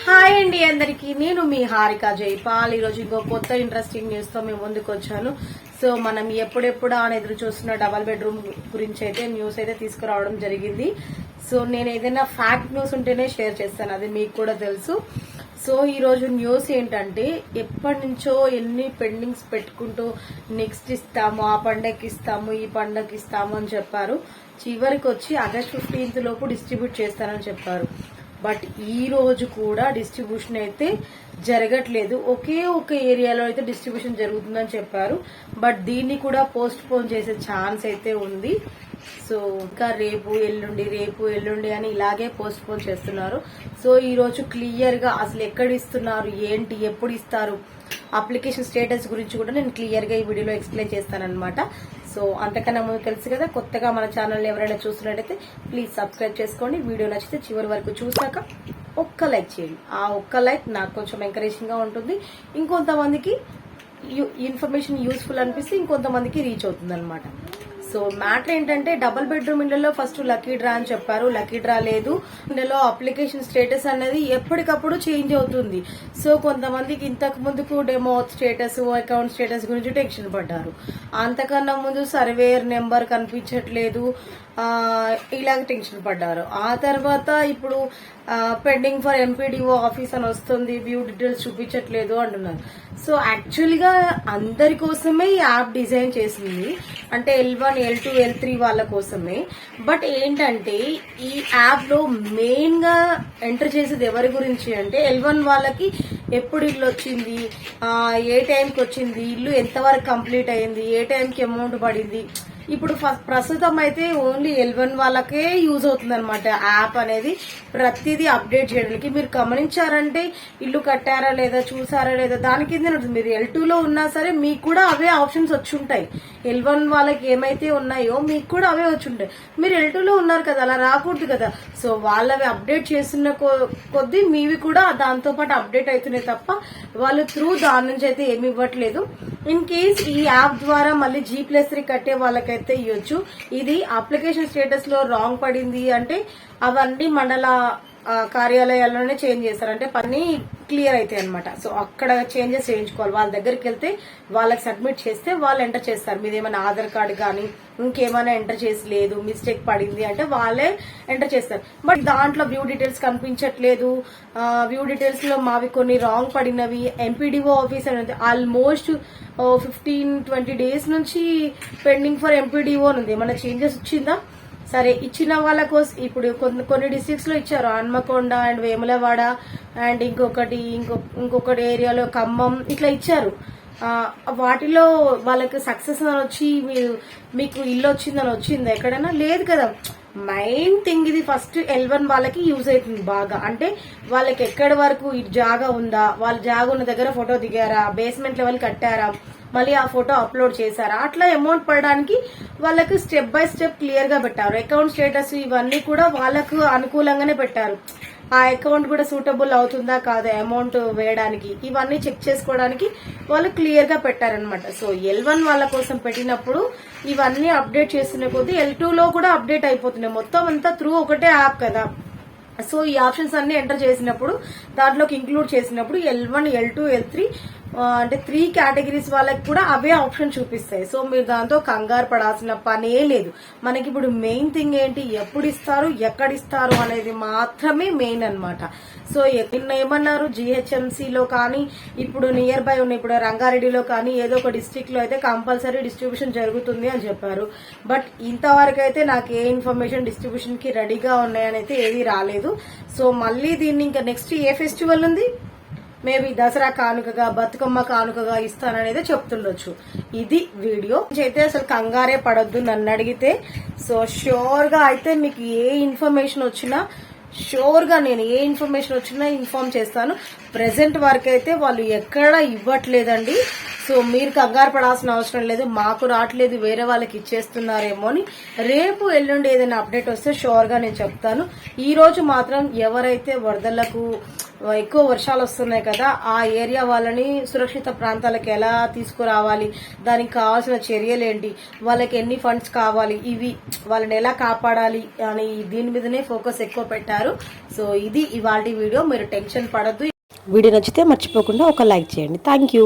Hi అండి అందరికి, నేను మీ హారిక జైపాల్. ఈరోజు ఇంకో కొత్త ఇంట్రెస్టింగ్ న్యూస్ తో మేము ముందుకు వచ్చాను. సో మనం ఎప్పుడెప్పుడు అని ఎదురు చూస్తున్న డబల్ బెడ్రూమ్ గురించి అయితే న్యూస్ అయితే తీసుకురావడం జరిగింది. సో నేను ఏదైనా ఫ్యాక్ట్ న్యూస్ ఉంటేనే షేర్ చేస్తాను, అది మీకు కూడా తెలుసు. సో ఈ రోజు న్యూస్ ఏంటంటే, ఎప్పటి నుంచో ఎన్ని పెండింగ్స్ పెట్టుకుంటూ నెక్స్ట్ ఇస్తాము, ఆ పండగకి ఇస్తాము, ఈ పండగకి ఇస్తాము అని చెప్పారు. చివరికి వచ్చి ఆగస్ట్ 15th లోపు డిస్ట్రిబ్యూట్ చేస్తానని చెప్పారు. బట్ ఈ రోజు కూడా డిస్ట్రిబ్యూషన్ అయితే జరగట్లేదు. ఒకే ఒక ఏరియాలో అయితే డిస్ట్రిబ్యూషన్ జరుగుతుందని చెప్పారు. బట్ దీన్ని కూడా పోస్ట్ పోన్ చేసే ఛాన్స్ అయితే ఉంది. సో ఇంకా రేపు ఎల్లుండి అని ఇలాగే పోస్ట్ పోన్ చేస్తున్నారు. సో ఈ రోజు క్లియర్ గా అసలు ఎక్కడ ఇస్తున్నారు, ఏంటి, ఎప్పుడు ఇస్తారు, అప్లికేషన్ స్టేటస్ గురించి కూడా నేను క్లియర్ గా ఈ వీడియోలో ఎక్స్ప్లెయిన్ చేస్తానన్నమాట. సో అంతకన్నా ముందు తెలుసు కదా, కొత్తగా మన ఛానల్ ఎవరైనా చూస్తున్నట్టయితే ప్లీజ్ సబ్స్క్రైబ్ చేసుకోండి. వీడియో నచ్చితే చివరి వరకు చూసాక ఒక్క లైక్ చేయండి. ఆ ఒక్క లైక్ నాకు కొంచెం ఎంకరేజింగ్ గా ఉంటుంది. ఇంకొంతమందికి ఇన్ఫర్మేషన్ యూస్ఫుల్ అనిపిస్తే ఇంకొంతమందికి రీచ్ అవుతుంది అనమాట. సో మ్యాటర్ ఏంటంటే, డబుల్ బెడ్రూమ్ ఇళ్లలో ఫస్ట్ లక్కీ డ్రా అని చెప్పారు. లక్కీ డ్రా లేదు. ఇందులో అప్లికేషన్ స్టేటస్ అనేది ఎప్పటికప్పుడు చేంజ్ అవుతుంది. సో కొంతమందికి ఇంతకు ముందుకు డెమో స్టేటస్, అకౌంట్ స్టేటస్ గురించి టెన్షన్ పడ్డారు. అంతకన్నా ముందు సర్వేయర్ నెంబర్ కనిపించట్లేదు, ఇలాగ టెన్షన్ పడ్డారు. ఆ తర్వాత ఇప్పుడు పెండింగ్ ఫర్ ఎంపీడీఓ ఆఫీస్ అని వస్తుంది, వ్యూ డీటెయిల్స్ చూపించట్లేదు అంటున్నారు. సో యాక్చువల్ గా అందరి కోసమే ఈ యాప్ డిజైన్ చేసింది, అంటే L1, L2, L3 వాళ్ళ కోసమే. బట్ ఏంటంటే ఈ యాప్ లో మెయిన్ గా ఎంటర్ చేసేది ఎవరి గురించి అంటే, L1 వాళ్ళకి ఎప్పుడు ఇల్లు వచ్చింది, ఏ టైంకి వచ్చింది, ఇల్లు ఎంతవరకు కంప్లీట్ అయింది, ఏ టైంకి అమౌంట్ పడింది. ఇప్పుడు ప్రస్తుతం అయితే ఓన్లీ L1 వాళ్ళకే యూజ్ అవుతుంది అనమాట యాప్ అనేది. ప్రతిదీ అప్డేట్ చేయడానికి మీరు గమనించారంటే, ఇల్లు కట్టారా లేదా, చూసారా లేదా, దాని కింద ఉంటుంది. మీరు L2 లో ఉన్నా సరే మీకు కూడా అవే ఆప్షన్స్ వచ్చి ఉంటాయి. L1 వాళ్ళకి ఏమైతే ఉన్నాయో మీకు కూడా అవే వచ్చి ఉంటాయి. మీరు L2 లో ఉన్నారు కదా, అలా రాకూడదు కదా. సో వాళ్ళవి అప్డేట్ చేస్తున్న కొద్దీ మీవి కూడా దాంతో పాటు అప్డేట్ అవుతున్నాయి తప్ప వాళ్ళు త్రూ దాని నుంచి అయితే ఏమి ఇవ్వట్లేదు. ఇన్ కేస్ ఈ యాప్ ద్వారా మళ్ళీ G+3 కట్టే వాళ్ళకైతే ఇవ్వచ్చు. ఇది అప్లికేషన్ స్టేటస్ లో రాంగ్ పడింది అంటే అవన్నీ మండల కార్యాలయాల్లోనే చేంజ్ చేస్తారు, అంటే పని క్లియర్ అవుతాయి అనమాట. సో అక్కడ చేంజెస్ చేయించుకోవాలి. వాళ్ళ దగ్గరికి వెళ్తే వాళ్ళకి సబ్మిట్ చేస్తే వాళ్ళు ఎంటర్ చేస్తారు. మీది ఏమైనా ఆధార్ కార్డు కానీ ఇంకేమైనా ఎంటర్ చేసి లేదు, మిస్టేక్ పడింది అంటే వాళ్ళే ఎంటర్ చేస్తారు. బట్ దాంట్లో వ్యూ డీటెయిల్స్ కనిపించట్లేదు. వ్యూ డీటెయిల్స్ లో మావి కొన్ని రాంగ్ పడినవి. ఎంపీడీఓ ఆఫీస్ అనేది ఆల్మోస్ట్ 15-20 days నుంచి పెండింగ్ ఫర్ ఎంపీడీఓ ఉంది. ఏమైనా చేంజెస్ వచ్చిందా? సరే, ఇచ్చిన వాళ్ళ కోసం ఇప్పుడు కొన్ని డిస్ట్రిక్ట్స్ లో ఇచ్చారు, హన్మకొండ అండ్ వేములవాడ అండ్ ఇంకొకటి ఏరియాలో ఖమ్మం, ఇట్లా ఇచ్చారు. వాటిలో వాళ్ళకి సక్సెస్ అని వచ్చి మీకు ఇల్లు వచ్చిందని వచ్చిందా? ఎక్కడైనా లేదు కదా. మెయిన్ థింగ్ ఇది ఫస్ట్ L1 వాళ్ళకి యూజ్ అవుతుంది బాగా. అంటే వాళ్ళకి ఎక్కడి వరకు జాగా ఉందా, వాళ్ళ జాగా ఉన్న దగ్గర ఫోటో దిగారా, బేస్మెంట్ లెవెల్ కట్టారా, మళ్ళీ ఆ ఫోటో అప్లోడ్ చేశారా, అట్లా అమౌంట్ పడడానికి వాళ్ళకి స్టెప్ బై స్టెప్ క్లియర్ గా పెట్టారు. అకౌంట్ స్టేటస్ ఇవన్నీ కూడా వాళ్ళకు అనుకూలంగానే పెట్టారు. ఆ అకౌంట్ కూడా సూటబుల్ అవుతుందా కాదా అమౌంట్ వేయడానికి, ఇవన్నీ చెక్ చేసుకోవడానికి వాళ్ళు క్లియర్ గా పెట్టారనమాట. సో L1 వాళ్ళ కోసం పెట్టినప్పుడు ఇవన్నీ అప్డేట్ చేస్తున్న కొద్దీ L2 లో కూడా అప్డేట్ అయిపోతున్నాయి. మొత్తం అంతా త్రూ ఒకటే యాప్ కదా. సో ఈ ఆప్షన్స్ అన్ని ఎంటర్ చేసినప్పుడు, దాంట్లోకి ఇంక్లూడ్ చేసినప్పుడు L1, L2, L3 అంటే 3 కేటగిరీస్ వాళ్ళకి కూడా అవే ఆప్షన్ చూపిస్తాయి. సో మీరు దాంతో కంగారు పడాల్సిన పనే లేదు. మనకి ఇప్పుడు మెయిన్ థింగ్ ఏంటి, ఎప్పుడు ఇస్తారు, ఎక్కడిస్తారు అనేది మాత్రమే మెయిన్ అనమాట. సో ఏమన్నారు, GHMCలో కానీ ఇప్పుడు నియర్ బై ఉన్న ఇప్పుడు రంగారెడ్డిలో కానీ ఏదో ఒక డిస్ట్రిక్ట్ లో అయితే కంపల్సరీ డిస్ట్రిబ్యూషన్ జరుగుతుంది అని చెప్పారు. బట్ ఇంతవరకు అయితే నాకు ఏ ఇన్ఫర్మేషన్ డిస్ట్రిబ్యూషన్ కి రెడీగా ఉన్నాయని అయితే ఏది రాలేదు. సో మళ్ళీ దీన్ని ఇంకా నెక్స్ట్ ఏ ఫెస్టివల్ ఉంది, మేబీ దసరా కానుకగా, బతుకమ్మ కానుకగా ఇస్తాననేది చెప్తుండొచ్చు. ఇది వీడియో అయితే అసలు కంగారే పడొద్దు నన్ను అడిగితే. సో షూర్ గా అయితే మీకు ఏ ఇన్ఫర్మేషన్ వచ్చినా నేను ఇన్ఫార్మ్ చేస్తాను. ప్రెసెంట్ వరకు అయితే వాళ్ళు ఎక్కడ ఇవ్వట్లేదండి. సో మీరు కంగారు పడాల్సిన అవసరం లేదు. మాకు రావట్లేదు, వేరే వాళ్ళకి ఇచ్చేస్తున్నారేమో అని. రేపు ఎల్లుండి ఏదైనా అప్డేట్ వస్తే షూర్ గా నేను చెప్తాను. ఈ రోజు మాత్రం ఎవరైతే వరదలకు ఎక్కువ వర్షాలు వస్తున్నాయి కదా, ఆ ఏరియా వాళ్ళని సురక్షిత ప్రాంతాలకు ఎలా తీసుకురావాలి, దానికి కావాల్సిన చర్యలు ఏంటి, వాళ్ళకి ఎన్ని ఫండ్స్ కావాలి, ఇవి వాళ్ళని ఎలా కాపాడాలి అని దీని మీదనే ఫోకస్ ఎక్కువ పెట్టారు. సో ఇది ఇవాల్టి వీడియో. మీరు టెన్షన్ పడద్దు. వీడియో నచ్చితే మర్చిపోకుండా ఒక లైక్ చేయండి. Thank you.